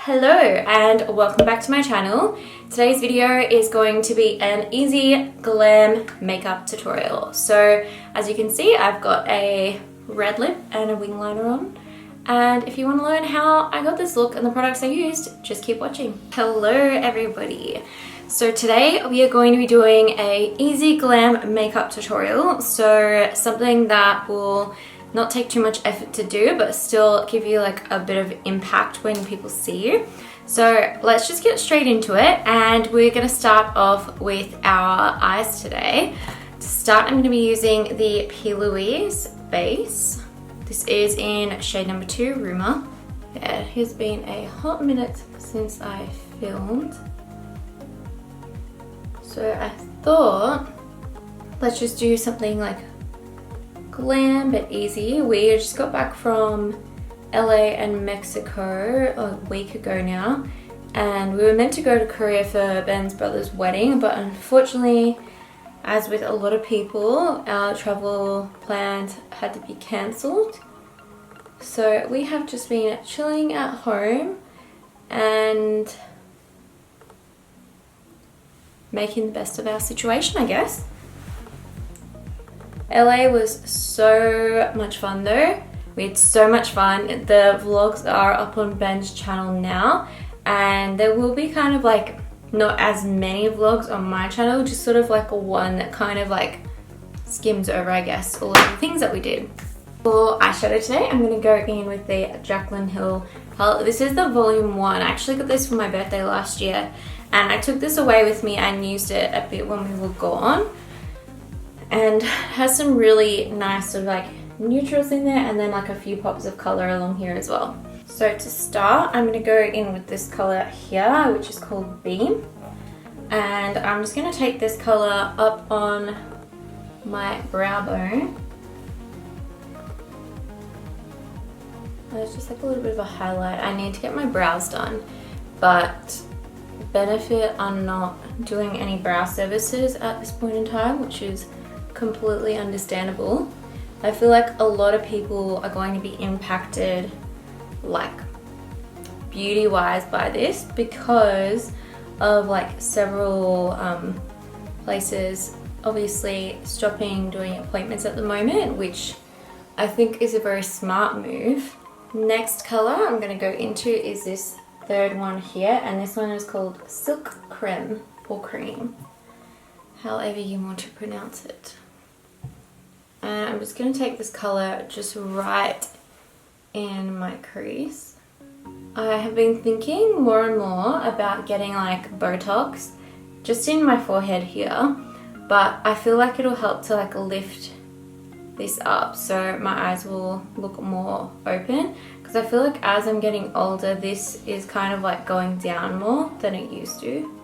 Hello and welcome back to my channel. Today's video is going to be an easy glam makeup tutorial. So as you can see, I've got a red lip and a wing liner on. And if you want to learn how I got this look and the products I used, just keep watching. Hello everybody. So today we are going to be doing a easy glam makeup tutorial. So something that will not take too much effort to do, but still give you like a bit of impact when people see you. So let's just get straight into it, and we're gonna start off with our eyes today. To start, I'm gonna be using the P-Louise base. This is in shade number 2, Rumor. Yeah, it has been a hot minute since I filmed. So I thought, let's just do something like glam but easy. We just got back from LA and Mexico a week ago now, and we were meant to go to Korea for Ben's brother's wedding, but unfortunately, as with a lot of people, our travel plans had to be cancelled. So we have just been chilling at home and making the best of our situation, I guess. LA was so much fun though. We had so much fun. The vlogs are up on Ben's channel now, and there will be kind of like not as many vlogs on my channel, just sort of like a one that kind of like skims over, I guess, all of the things that we did. For eyeshadow today, I'm going to go in with the Jaclyn Hill palette. This is the volume 1. I actually got this for my birthday last year, and I took this away with me and used it a bit when we were gone. And has some really nice sort of like neutrals in there, and then like a few pops of color along here as well. So to start, I'm going to go in with this color here, which is called Beam. And I'm just going to take this color up on my brow bone. It's just like a little bit of a highlight. I need to get my brows done, but benefit I'm not doing any brow services at this point in time, which is completely understandable. I feel like a lot of people are going to be impacted like beauty wise by this because of like several places obviously stopping doing appointments at the moment, which I think is a very smart move. Next color I'm going to go into is this third one here, and this one is called Silk Creme or Cream, however you want to pronounce it. And I'm just going to take this color just right in my crease. I have been thinking more and more about getting like Botox just in my forehead here, but I feel like it'll help to like lift this up so my eyes will look more open, because I feel like as I'm getting older this is kind of like going down more than it used to.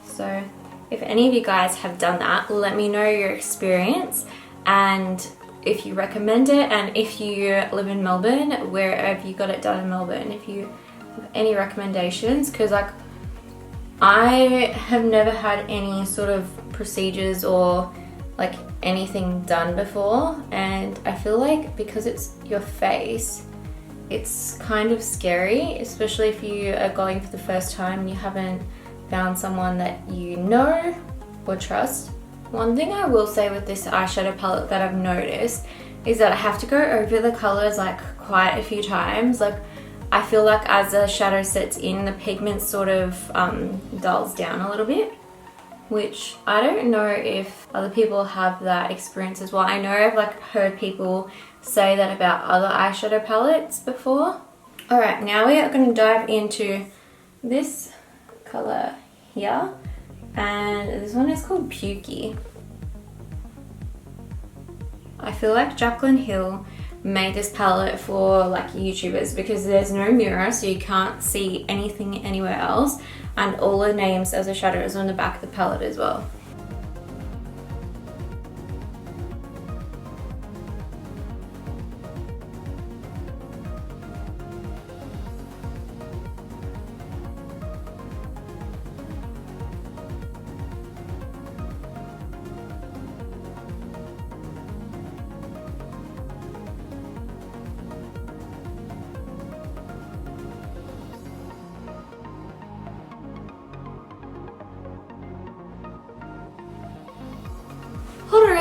So if any of you guys have done that, let me know your experience and if you recommend it, and if you live in Melbourne, where have you got it done in Melbourne, if you have any recommendations, because like I have never had any sort of procedures or like anything done before, and I feel like because it's your face, it's kind of scary, especially if you are going for the first time and you haven't found someone that you know or trust. One thing I will say with this eyeshadow palette that I've noticed is that I have to go over the colors like quite a few times. Like I feel like as the shadow sets in, the pigment sort of dulls down a little bit, which I don't know if other people have that experience as well. I know I've like heard people say that about other eyeshadow palettes before. Alright, now we are going to dive into this color here, and this one is called Pukey. I feel like Jaclyn Hill made this palette for like YouTubers because there's no mirror, so you can't see anything anywhere else, and all the names as a shadow is on the back of the palette as well.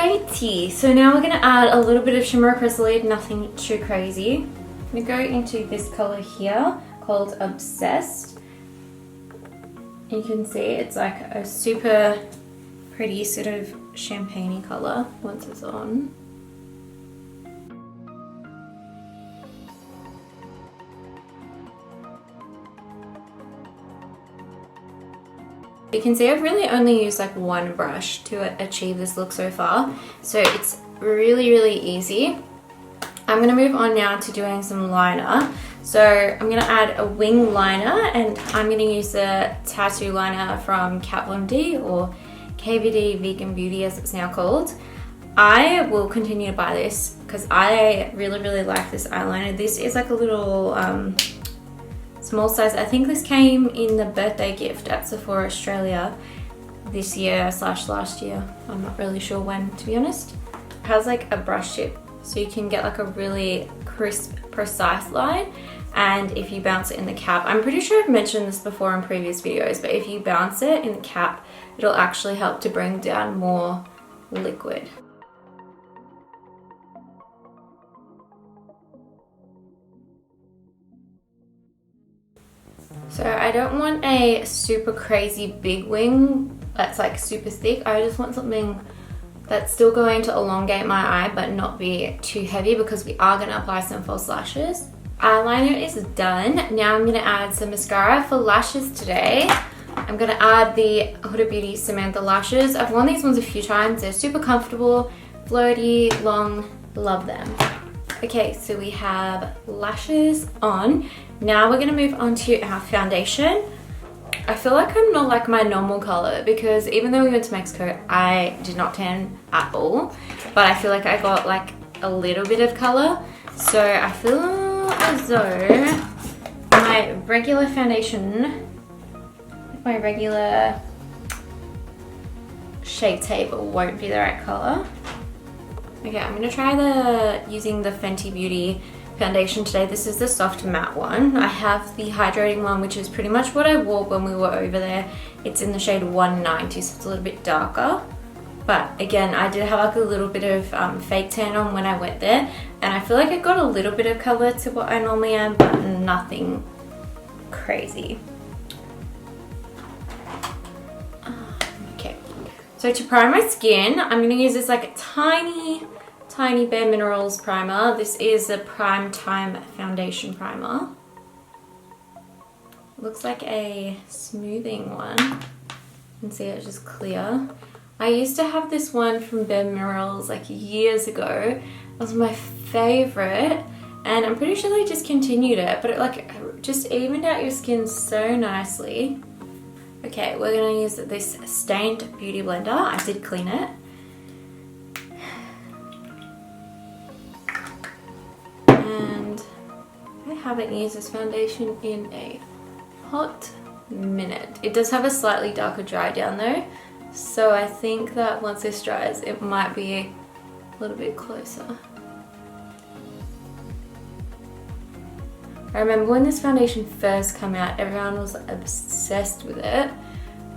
Alrighty, so now we're gonna add a little bit of shimmer across the lid, nothing too crazy. I'm gonna go into this color here called Obsessed. You can see it's like a super pretty sort of champagne-y color once it's on. You can see I've really only used like one brush to achieve this look so far, so it's really easy. I'm going to move on now to doing some liner. So I'm going to add a wing liner, and I'm going to use the tattoo liner from Kat Von D, or KVD Vegan Beauty as it's now called. I will continue to buy this because I really like this eyeliner. This is like a little small size. I think this came in the birthday gift at Sephora Australia this year / last year. I'm not really sure when, to be honest. It has like a brush tip, so you can get like a really crisp, precise line. And if you bounce it in the cap, I'm pretty sure I've mentioned this before in previous videos, but if you bounce it in the cap, it'll actually help to bring down more liquid. So I don't want a super crazy big wing that's like super thick. I just want something that's still going to elongate my eye but not be too heavy, because we are going to apply some false lashes. Eyeliner is done. Now I'm going to add some mascara for lashes today. I'm going to add the Huda Beauty Samantha lashes. I've worn these ones a few times. They're super comfortable, floaty, long, love them. Okay, so we have lashes on. Now we're going to move on to our foundation. I feel like I'm not like my normal color, because even though we went to Mexico, I did not tan at all. But I feel like I got like a little bit of color. So I feel as though my regular foundation, my regular shade tape won't be the right color. Okay, I'm gonna try using the Fenty Beauty foundation today. This is the soft matte one. I have the hydrating one, which is pretty much what I wore when we were over there. It's in the shade 190, so it's a little bit darker. But again, I did have like a little bit of fake tan on when I went there, and I feel like it got a little bit of color to what I normally am, but nothing crazy. Okay, so to prime my skin, I'm gonna use this like tiny Bare Minerals primer. This is a Prime Time foundation primer. Looks like a smoothing one. You can see it's just clear. I used to have this one from Bare Minerals like years ago. It was my favorite, and I'm pretty sure they discontinued it, but it like just evened out your skin so nicely. Okay, we're gonna use this Stained Beauty Blender. I did clean it. And I haven't used this foundation in a hot minute. It does have a slightly darker dry down though, so I think that once this dries, it might be a little bit closer. I remember when this foundation first came out, everyone was obsessed with it,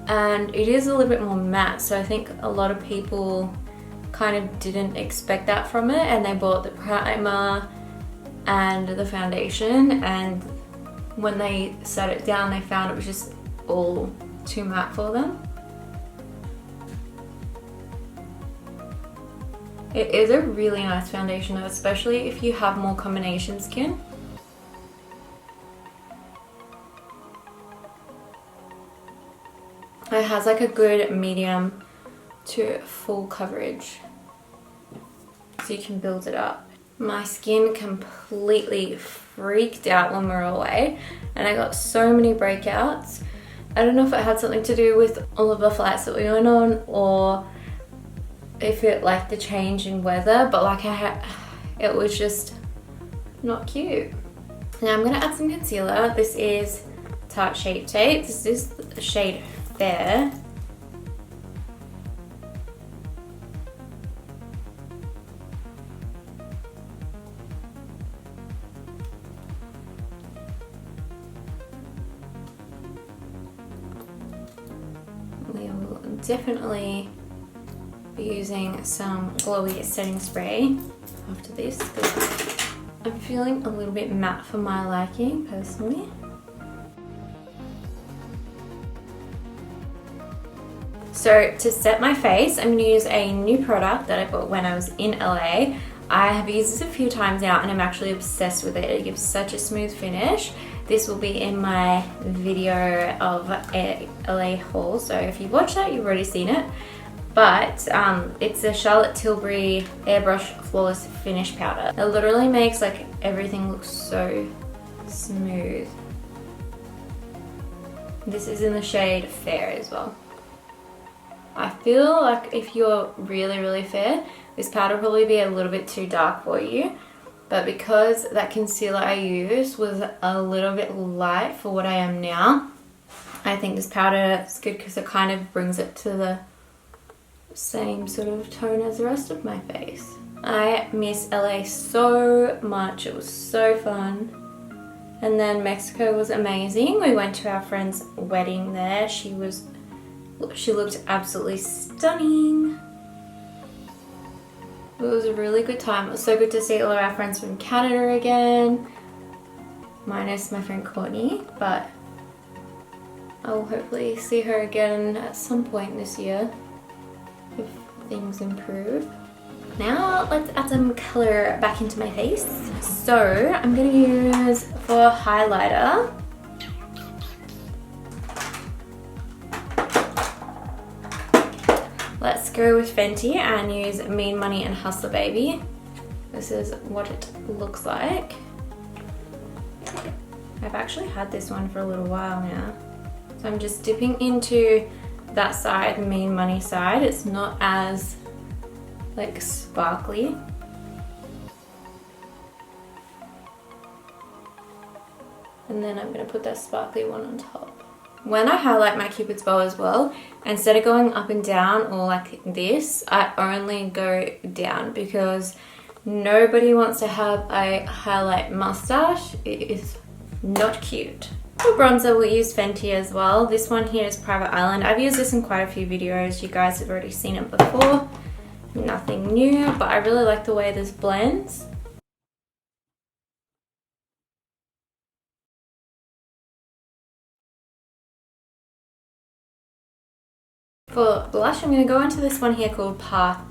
and it is a little bit more matte, so I think a lot of people kind of didn't expect that from it, and they bought the primer and the foundation, and when they set it down, they found it was just all too matte for them. It is a really nice foundation though, especially if you have more combination skin. It has like a good medium to full coverage, so you can build it up. My skin completely freaked out when we were away, and I got so many breakouts. I don't know if it had something to do with all of the flights that we went on, or if it like the change in weather, but like it was just not cute. Now I'm gonna add some concealer. This is Tarte Shape Tape. This is the shade Fair. We will definitely be using some glowy setting spray after this, because I'm feeling a little bit matte for my liking personally. So to set my face, I'm going to use a new product that I bought when I was in LA. I have used this a few times now and I'm actually obsessed with it. It gives such a smooth finish. This will be in my video of a LA haul, so if you watch that, you've already seen it. But it's a Charlotte Tilbury Airbrush Flawless Finish Powder. It literally makes like everything look so smooth. This is in the shade Fair as well. I feel like if you're really fair, this powder will probably be a little bit too dark for you. But because that concealer I used was a little bit light for what I am now, I think this powder is good because it kind of brings it to the same sort of tone as the rest of my face. I miss LA so much. It was so fun. And then Mexico was amazing. We went to our friend's wedding there. She looked absolutely stunning. It was a really good time. It was so good to see all of our friends from Canada again, minus my friend Courtney, but I will hopefully see her again at some point this year if things improve. Now let's add some colour back into my face. So I'm going to use, for highlighter, let's go with Fenty and use Mean Money and Hustler Baby. This is what it looks like. I've actually had this one for a little while now. So I'm just dipping into that side, Mean Money side. It's not as like sparkly. And then I'm going to put that sparkly one on top. When I highlight my Cupid's bow as well, instead of going up and down or like this, I only go down because nobody wants to have a highlight mustache. It is not cute. For bronzer, we'll use Fenty as well. This one here is Private Island. I've used this in quite a few videos. You guys have already seen it before. Nothing new, but I really like the way this blends. For blush, I'm going to go into this one here called Tarte.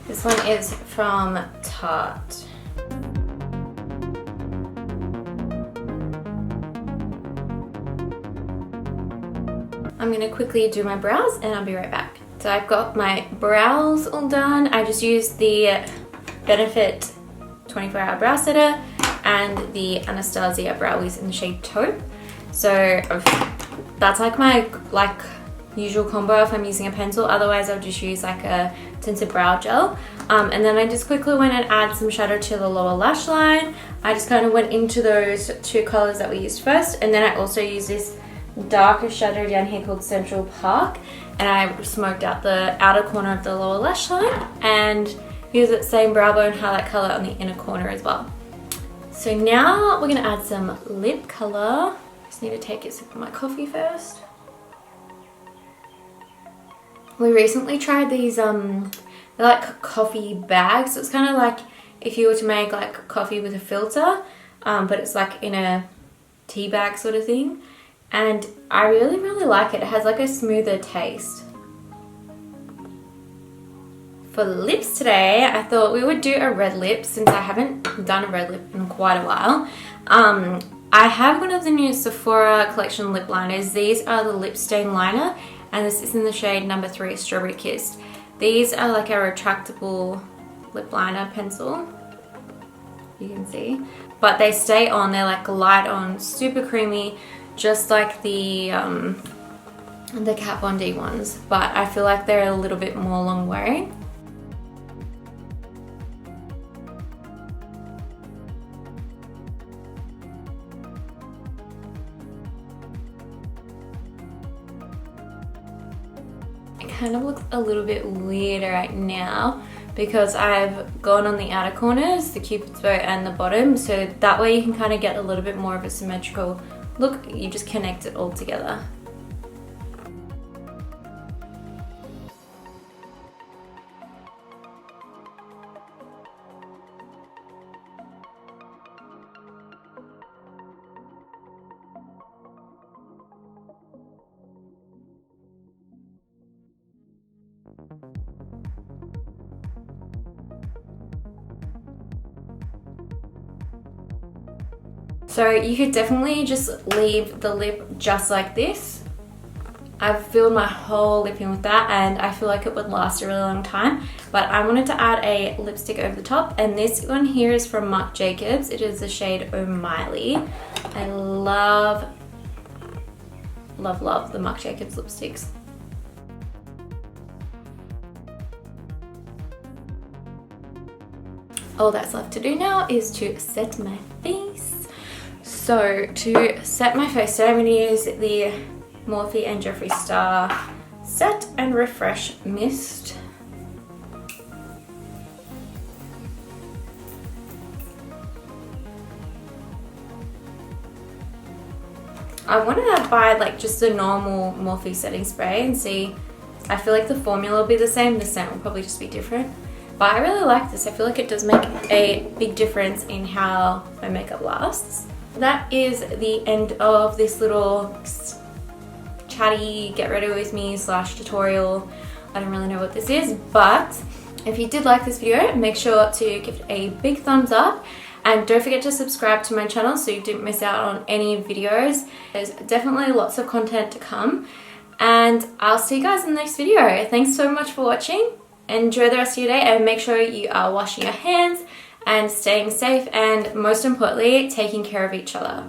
This one is from Tarte. I'm going to quickly do my brows and I'll be right back. So I've got my brows all done. I just used the Benefit 24-Hour Brow Setter and the Anastasia Browies in the shade Taupe. So that's like my usual combo if I'm using a pencil. Otherwise I'll just use like a tinted brow gel. And then I just quickly went and added some shadow to the lower lash line. I just kind of went into those two colors that we used first, and then I also used this darker shadow down here called Central Park, and I smoked out the outer corner of the lower lash line and use that same brow bone highlight color on the inner corner as well. So now we're going to add some lip color. Just need to take a sip of my coffee first. We recently tried these they're like coffee bags. So it's kind of like if you were to make like coffee with a filter, but it's like in a tea bag sort of thing. And I really like it. It has like a smoother taste. For lips today, I thought we would do a red lip since I haven't done a red lip in quite a while. I have one of the new Sephora collection lip liners. These are the lip stain liner, and this is in the shade number 3, Strawberry Kissed. These are like a retractable lip liner pencil, you can see. But they stay on, they're like light on, super creamy, just like the Kat Von D ones, but I feel like they're a little bit more long wearing. It kind of looks a little bit weird right now because I've gone on the outer corners, the Cupid's bow and the bottom, so that way you can kind of get a little bit more of a symmetrical look. You just connect it all together. So you could definitely just leave the lip just like this. I've filled my whole lip in with that and I feel like it would last a really long time. But I wanted to add a lipstick over the top, and this one here is from Marc Jacobs. It is the shade Oh Miley. I love, love, love the Marc Jacobs lipsticks. All that's left to do now is to set my face. So to set my face today, I'm going to use the Morphe and Jeffree Star Set and Refresh Mist. I want to buy like just a normal Morphe setting spray and see. I feel like the formula will be the same, the scent will probably just be different. But I really like this. I feel like it does make a big difference in how my makeup lasts. That is the end of this little chatty get ready with me / tutorial. I don't really know what this is, but if you did like this video, make sure to give it a big thumbs up. And don't forget to subscribe to my channel so you didn't miss out on any videos. There's definitely lots of content to come. And I'll see you guys in the next video. Thanks so much for watching. Enjoy the rest of your day and make sure you are washing your hands and staying safe and most importantly, taking care of each other.